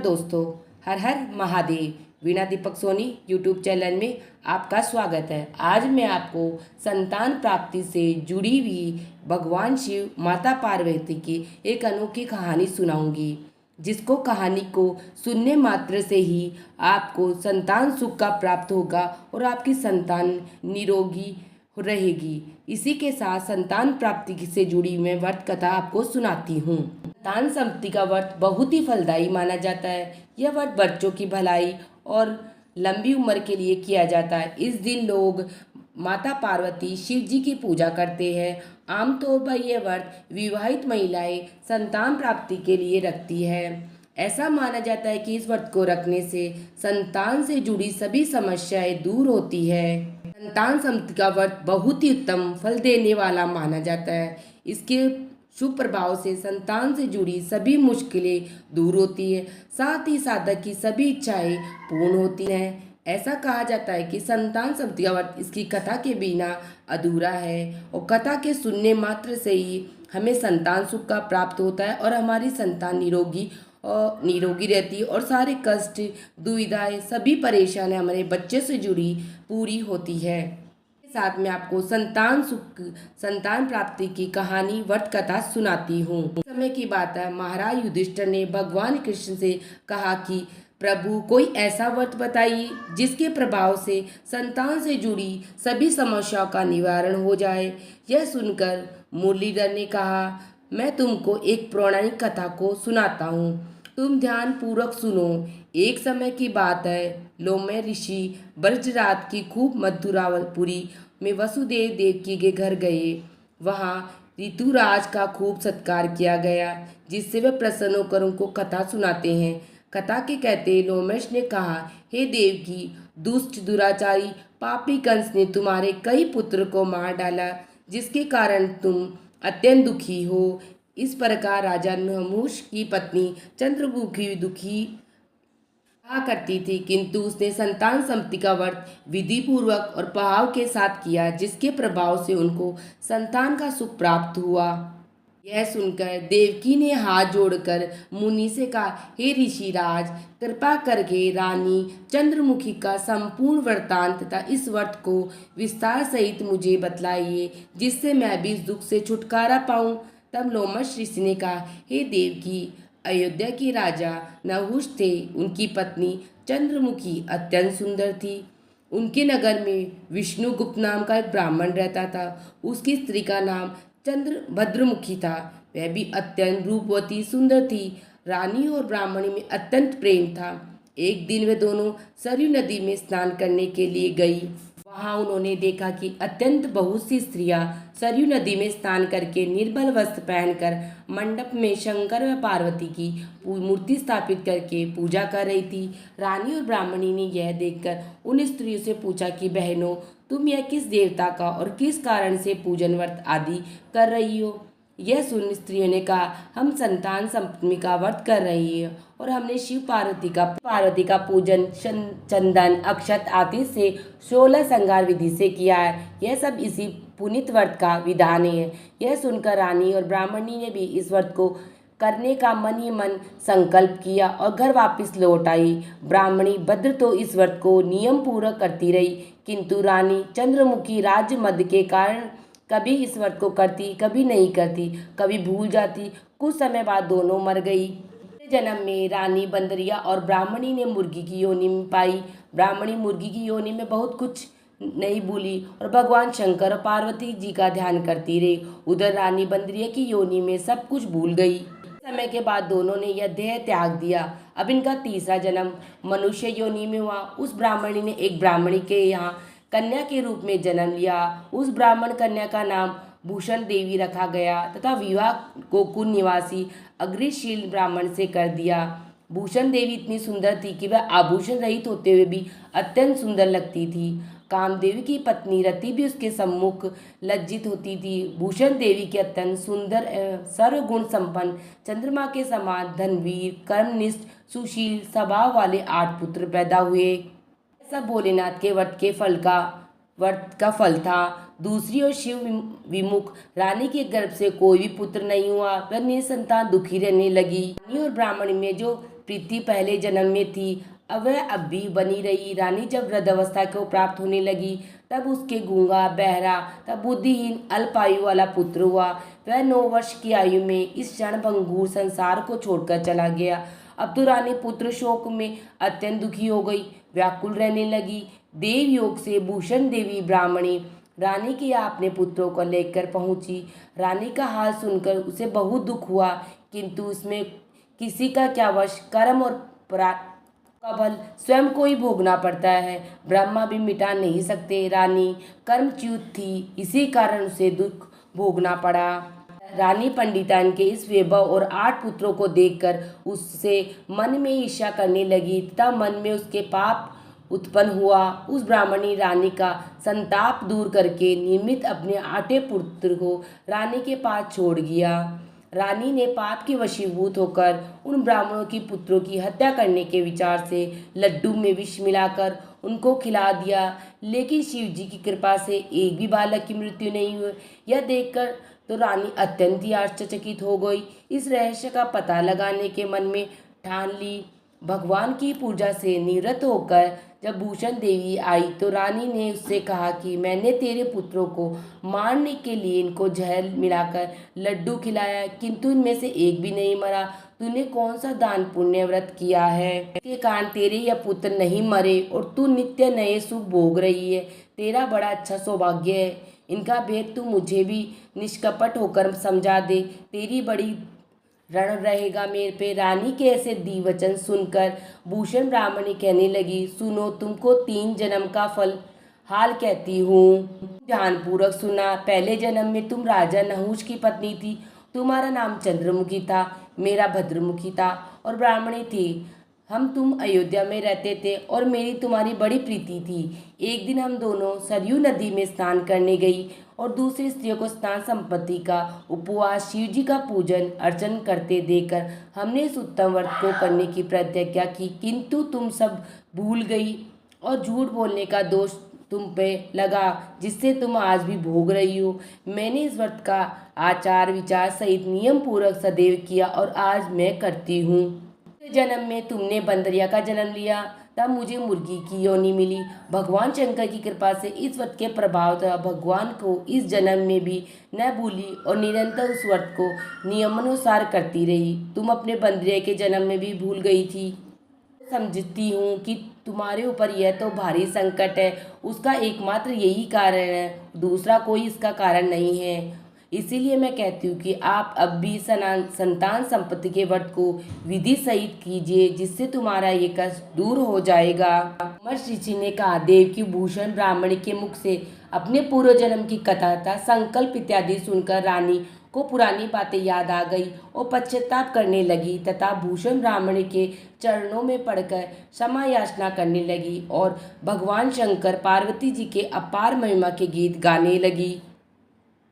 दोस्तों, हर हर महादेव। वीणा Deepak Soni YouTube channel में आपका स्वागत है। आज मैं आपको संतान प्राप्ति से जुड़ी हुई भगवान शिव माता पार्वती की एक अनोखी कहानी सुनाऊंगी, जिसको कहानी को सुनने मात्र से ही आपको संतान सुख का प्राप्त होगा और आपकी संतान निरोगी रहेगी। इसी के साथ संतान प्राप्ति से जुड़ी मैं व्रत कथा आपको सुनाती हूँ। संतान संपत्ति का व्रत बहुत ही फलदायी माना जाता है। यह व्रत बच्चों की भलाई और लंबी उम्र के लिए किया जाता है। इस दिन लोग माता पार्वती शिव जी की पूजा करते हैं। आमतौर पर यह व्रत विवाहित महिलाएं संतान प्राप्ति के लिए रखती है। ऐसा माना जाता है कि इस व्रत को रखने से संतान से जुड़ी सभी समस्याएं दूर होती है। संतान संपत्ति का व्रत बहुत ही उत्तम फल देने वाला माना जाता है। इसके शुभ प्रभाव से संतान से जुड़ी सभी मुश्किलें दूर होती है, साथ ही साधक की सभी इच्छाएं पूर्ण होती हैं। ऐसा कहा जाता है कि संतान संपत्ति का व्रत इसकी कथा के बिना अधूरा है और कथा के सुनने मात्र से ही हमें संतान सुख का प्राप्त होता है और हमारी संतान निरोगी रहती है और सारे कष्ट दुविधाएं सभी परेशानियां हमारे बच्चे से जुड़ी पूरी होती है। साथ में आपको संतान प्राप्ति की कहानी व्रत कथा सुनाती हूँ। समय की बात है, महाराज युधिष्ठिर ने भगवान कृष्ण से कहा कि प्रभु कोई ऐसा व्रत बताइए जिसके प्रभाव से संतान से जुड़ी सभी समस्याओं का निवारण हो जाए। यह सुनकर मुरलीधर ने कहा, मैं तुमको एक पौराणिक कथा को सुनाता हूँ, तुम ध्यान पूर्वक सुनो। एक समय की बात है, लोमय ऋषि ब्रजराज की खूब मथुरापुरी में वसुदेव देवकी के घर गए। वहाँ ऋतुराज का खूब सत्कार किया गया, जिससे वे प्रसन्न होकर उनको कथा सुनाते हैं। कथा के कहते लोमेश ने कहा, हे देवकी, दुष्ट दुराचारी पापी कंस ने तुम्हारे कई पुत्र को मार डाला, जिसके कारण तुम अत्यंत दुखी हो। इस प्रकार राजा नहुष की पत्नी चंद्रमुखी दुखी करती थी, किंतु उसने संतान संपत्ति का व्रत विधि पूर्वक और भाव के साथ किया, जिसके प्रभाव से उनको संतान का सुख प्राप्त हुआ। यह सुनकर देवकी ने हाथ जोड़कर मुनि से कहा, हे ऋषिराज, कृपा करके रानी चंद्रमुखी का संपूर्ण वृत्तांत तथा इस व्रत को विस्तार सहित मुझे बतलाइए, जिससे मैं भी इस दुख से छुटकारा पाऊं। तब लोमश ऋषि ने कहा, हे देवकी, अयोध्या के राजा नहुष थे। उनकी पत्नी चंद्रमुखी अत्यंत सुंदर थी। उनके नगर में विष्णुगुप्त नाम का एक ब्राह्मण रहता था। उसकी स्त्री का नाम भद्रमुखी था। वह भी अत्यंत रूपवती सुंदर थी। रानी और ब्राह्मणी में अत्यंत प्रेम था। एक दिन वे दोनों सरयू नदी में स्नान करने के लिए गई। वहां उन्होंने देखा कि अत्यंत बहुत सी स्त्रियां सरयू नदी में स्नान करके निर्मल वस्त्र पहनकर मंडप में शंकर व पार्वती की मूर्ति स्थापित करके पूजा कर रही थी। रानी और ब्राह्मणी ने यह देखकर उन स्त्रियों से पूछा कि बहनों, तुम यह किस देवता का और किस कारण से पूजन व्रत आदि कर रही हो? यह सुन स्त्रियों ने कहा, हम संतान संपत्ति का व्रत कर रही है और हमने शिव पार्वती का पूजन चंदन अक्षत आदि से 16 श्रृंगार विधि से किया है। यह सब इसी पुनीत व्रत का विधान है। यह सुनकर रानी और ब्राह्मणी ने भी इस व्रत को करने का मन ही मन संकल्प किया और घर वापस लौट आई। ब्राह्मणी भद्र तो इस व्रत को नियम पूर्वक करती रही, किंतु रानी चंद्रमुखी राज्य मद के कारण कभी इस व्रत को करती, कभी नहीं करती, कभी भूल जाती। कुछ समय बाद दोनों मर गई। जन्म में रानी बंदरिया और ब्राह्मणी ने मुर्गी की योनि में पाई। ब्राह्मणी मुर्गी की योनि में बहुत कुछ नहीं भूली और भगवान शंकर और पार्वती जी का ध्यान करती रही। उधर रानी बंदरिया की योनि में सब कुछ भूल गई। समय के बाद दोनों ने यह देह त्याग दिया। अब इनका तीसरा जन्म मनुष्य योनि में हुआ। उस ब्राह्मणी ने एक ब्राह्मणी के यहाँ कन्या के रूप में जन्म लिया। उस ब्राह्मण कन्या का नाम भूषण देवी रखा गया तथा विवाह गोकुल निवासी अग्रशील ब्राह्मण से कर दिया। भूषण देवी इतनी सुंदर थी कि वह आभूषण रहित होते हुए भी अत्यंत सुंदर लगती थी। कामदेवी की पत्नी रति भी उसके सम्मुख लज्जित होती थी। भूषण देवी के अत्यंत सुंदर सर्वगुण संपन्न चंद्रमा के समान धनवीर कर्मनिष्ठ सुशील स्वभाव वाले 8 पुत्र पैदा हुए। सब भोलेनाथ के व्रत का फल था। दूसरी ओर शिव विमुख रानी के गर्भ से कोई भी पुत्र नहीं हुआ। वह निसंतान दुखी रहने लगी। रानी और ब्राह्मणी में जो प्रीति पहले जन्म में थी, अब वह अब भी बनी रही। रानी जब वृद्धावस्था को प्राप्त होने लगी तब उसके गूंगा, बहरा, तब बुद्धिहीन, अल्पायु वाला पुत्र हुआ। वह 9 वर्ष की आयु में इस क्षणभंगुर संसार को छोड़कर चला गया। अब तो रानी पुत्र शोक में अत्यंत दुखी हो गई, व्याकुल रहने लगी। देव योग से भूषण देवी ब्राह्मणी रानी के यहाँ अपने पुत्रों को लेकर पहुंची। रानी का हाल सुनकर उसे बहुत दुख हुआ, किंतु उसमें किसी का क्या वश, कर्म और का फल स्वयं को ही भोगना पड़ता है, ब्रह्मा भी मिटा नहीं सकते। रानी कर्मच्युत थी, इसी कारण उसे दुख भोगना पड़ा। रानी पंडितान के इस वैभव और 8 पुत्रों को देखकर उससे मन में ईर्ष्या करने लगी तथा मन में उसके पाप उत्पन्न हुआ। उस ब्राह्मणी रानी का संताप दूर करके नियमित अपने 8 पुत्र को रानी के पास छोड़ गया। रानी ने पाप के वशीभूत होकर उन ब्राह्मणों की पुत्रों की हत्या करने के विचार से लड्डू में विष मिलाकर उनको खिला दिया, लेकिन शिव जी की कृपा से एक भी बालक की मृत्यु नहीं हुई। यह देखकर तो रानी अत्यंत ही आश्चर्यचकित हो गई। इस रहस्य का पता लगाने के मन में ठान ली। भगवान की पूजा से निवृत्त होकर जब भूषण देवी आई तो रानी ने उससे कहा कि मैंने तेरे पुत्रों को मारने के लिए इनको जहर मिलाकर लड्डू खिलाया, किंतु इनमें से एक भी नहीं मरा। तूने कौन सा दान पुण्य व्रत किया है, इसके कारण तेरे यह पुत्र नहीं मरे और तू नित्य नए सुख भोग रही है। तेरा बड़ा अच्छा सौभाग्य है। इनका भेद तू मुझे भी निष्कपट होकर समझा दे, तेरी बड़ी रण रहेगा मेरे पे। रानी के ऐसे दिवचन सुनकर भूषण ब्राह्मणी कहने लगी, सुनो, तुमको 3 जन्म का फल हाल कहती हूँ, ध्यानपूर्वक सुना। पहले जन्म में तुम राजा नहुष की पत्नी थी। तुम्हारा नाम चंद्रमुखी था, मेरा भद्रमुखी था और ब्राह्मणी थी। तुम अयोध्या में रहते थे और मेरी तुम्हारी बड़ी प्रीति थी। एक दिन हम दोनों सरयू नदी में स्नान करने गई और दूसरी स्त्रियों को स्नान संपत्ति का उपवास, शिव जी का पूजन अर्चन करते देखकर हमने इस उत्तम व्रत को करने की प्रतिज्ञा की, किंतु तुम सब भूल गई और झूठ बोलने का दोष तुम पे लगा, जिससे तुम आज भी भोग रही हो। मैंने इस व्रत का आचार विचार सहित नियम पूर्वक सदैव किया और आज मैं करती हूँ। जन्म में तुमने बंदरिया का जन्म लिया, तब मुझे मुर्गी की योनि मिली। भगवान शंकर की कृपा से इस व्रत के प्रभाव तथा भगवान को इस जन्म में भी न भूली और निरंतर उस व्रत को नियमानुसार करती रही। तुम अपने बंदरिया के जन्म में भी भूल गई थी। समझती हूँ कि तुम्हारे ऊपर यह तो भारी संकट है, उसका एकमात्र यही कारण है, दूसरा कोई इसका कारण नहीं है। इसीलिए मैं कहती हूँ कि आप अब भी संतान संपत्ति के व्रत को विधि सहित कीजिए, जिससे तुम्हारा ये कष्ट दूर हो जाएगा। ऋषि ने कहा, देव की भूषण ब्राह्मणी के मुख से अपने पूर्व जन्म की कथा तथा संकल्प इत्यादि सुनकर रानी को पुरानी बातें याद आ गई और पश्चाताप करने लगी तथा भूषण ब्राह्मणी के चरणों में पड़कर क्षमा याचना करने लगी और भगवान शंकर पार्वती जी के अपार महिमा के गीत गाने लगी।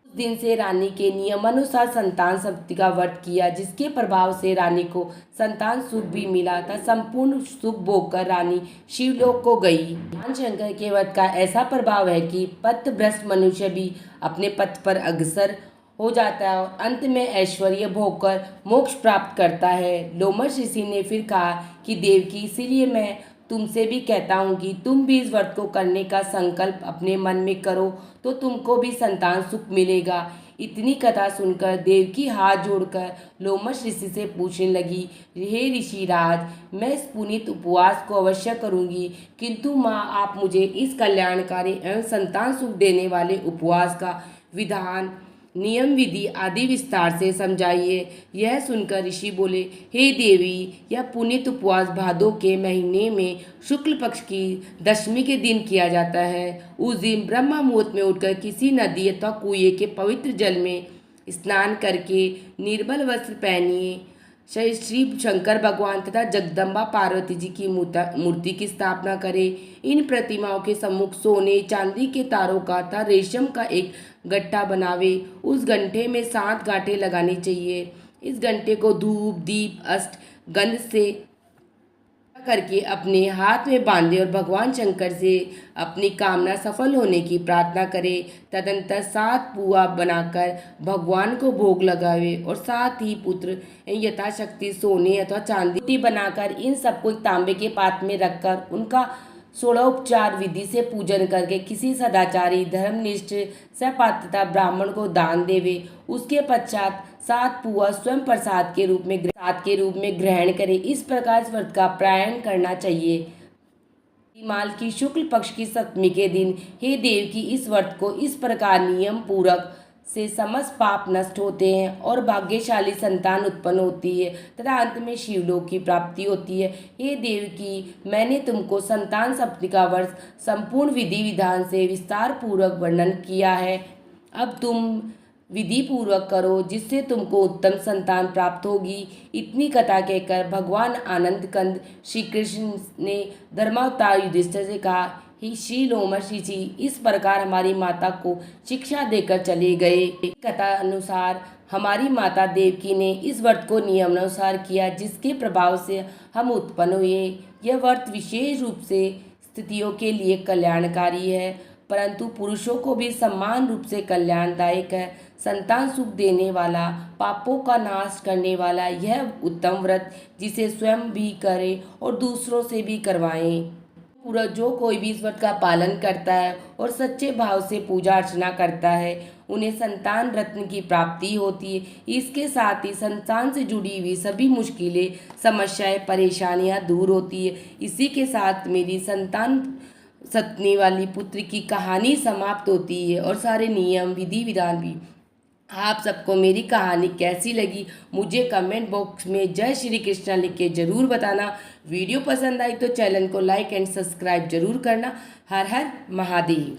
उस दिन से रानी के नियमानुसार संतान संपत्ति का व्रत किया, जिसके प्रभाव से रानी को संतान सुख भी मिला था। संपूर्ण सुख भोगकर रानी शिवलोक को गई। भगवान शंकर के व्रत का ऐसा प्रभाव है कि पथभ्रष्ट मनुष्य भी अपने पथ पर अग्रसर हो जाता है और अंत में ऐश्वर्य भोगकर मोक्ष प्राप्त करता है। लोमश ऋषि ने फिर कहा कि देवकी, इसीलिए मैं तुमसे भी कहता हूँ कि तुम भी इस व्रत को करने का संकल्प अपने मन में करो तो तुमको भी संतान सुख मिलेगा। इतनी कथा सुनकर देवकी हाथ जोड़कर लोमश ऋषि से पूछने लगी, हे ऋषिराज, मैं इस पुनीत उपवास को अवश्य करूँगी, किंतु माँ, आप मुझे इस कल्याणकारी एवं संतान सुख देने वाले उपवास का विधान, नियम, विधि आदि विस्तार से समझाइए। यह सुनकर ऋषि बोले, हे देवी, यह पुनीत उपवास भादों के महीने में शुक्ल पक्ष की दशमी के दिन किया जाता है। उस दिन ब्रह्म मुहूर्त में उठकर किसी नदी अथवा कुएं के पवित्र जल में स्नान करके निर्मल वस्त्र पहनिए। श्री शंकर भगवान तथा जगदम्बा पार्वती जी की मूर्ति की स्थापना करें। इन प्रतिमाओं के सम्मुख सोने चांदी के तारों का तथा रेशम का एक गट्टा बनावे। उस घंटे में 7 गांठें लगानी चाहिए। इस घंटे को धूप, दीप, अष्ट गंध से करके अपने हाथ में बांधे और भगवान शंकर से अपनी कामना सफल होने की प्रार्थना करे। तदंतर 7 पुआ बनाकर भगवान को भोग लगावे और साथ ही पुत्र यथाशक्ति सोने अथवा चांदी बनाकर इन सबको एक तांबे के पात्र में रखकर उनका 16 उपचार विधि से पूजन करके किसी सदाचारी धर्मनिष्ठ सपात्रता ब्राह्मण को दान देवे। उसके पश्चात 7 पुआ स्वयं प्रसाद के रूप में ग्रहण करे। इस प्रकार इस व्रत का पारण करना चाहिए। माल की शुक्ल पक्ष की सप्तमी के दिन हे देव की इस व्रत को इस प्रकार नियम पूर्वक से समस्त पाप नष्ट होते हैं और भाग्यशाली संतान उत्पन्न होती है तथा अंत में शिवलोक की प्राप्ति होती है। हे देव की मैंने तुमको संतान सप्तमी का वर्ष संपूर्ण विधि विधान से विस्तार पूर्वक वर्णन किया है। अब तुम विधि पूर्वक करो जिससे तुमको उत्तम संतान प्राप्त होगी। इतनी कथा कहकर भगवान आनंद कंद श्री कृष्ण ने धर्मावतार युधिष्ठिर से कहा, ही श्री लोमहर्षि जी इस प्रकार हमारी माता को शिक्षा देकर चले गए। कथा अनुसार हमारी माता देवकी ने इस व्रत को नियमानुसार किया जिसके प्रभाव से हम उत्पन्न हुए। यह व्रत विशेष रूप से स्त्रियों के लिए कल्याणकारी है परंतु पुरुषों को भी समान रूप से कल्याणदायक है। संतान सुख देने वाला, पापों का नाश करने वाला यह उत्तम व्रत जिसे स्वयं भी करें और दूसरों से भी करवाएं। पूरा जो कोई भी इस व्रत का पालन करता है और सच्चे भाव से पूजा अर्चना करता है उन्हें संतान रत्न की प्राप्ति होती है। इसके साथ ही संतान से जुड़ी हुई सभी मुश्किलें, समस्याएं, परेशानियां दूर होती है। इसी के साथ मेरी संतान सतनी वाली पुत्र की कहानी समाप्त होती है और सारे नियम विधि विधान भी। आप सबको मेरी कहानी कैसी लगी मुझे कमेंट बॉक्स में जय श्री कृष्णा लिख के ज़रूर बताना। वीडियो पसंद आई तो चैनल को लाइक एंड सब्सक्राइब जरूर करना। हर हर महादेव।